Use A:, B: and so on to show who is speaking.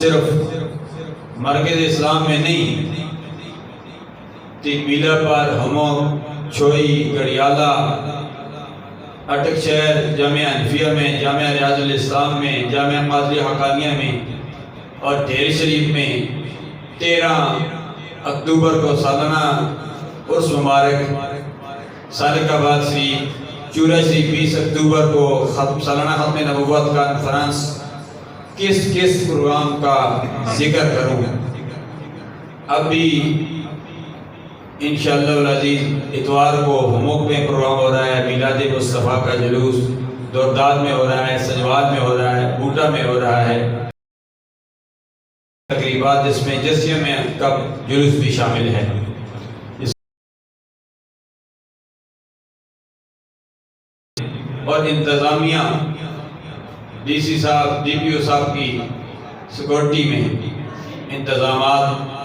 A: صرف مرکز اسلام میں نہیں، تین میلہ پر ہمو چھوئی گڑیالہ اٹک شہر جامعہ انفیہ میں، جامعہ ریاض الاسلام میں، جامعہ قادری حقانیہ میں اور ڈھیر شریف میں 13 اکتوبر کو سالانہ عرس مبارک، سالکہ آباد شریف، چورہ شریف 20 اکتوبر کو سالانہ ختم نبوت کانفرنس، کس پروگرام کا ذکر کروں؟ اب بھی انشاءاللہ العزیز اتوار کو ہموک میں پروگرام ہو رہا ہے، میلاد مصطفیٰ کا جلوس دورداد میں ہو رہا ہے، سنجواد میں ہو رہا ہے، بوٹا میں ہو رہا ہے، تقریبات جس میں جسیہ میں کا جلوس بھی شامل ہے۔ اور انتظامیہ ڈی سی صاحب، ڈی پی او صاحب کی سیکورٹی میں انتظامات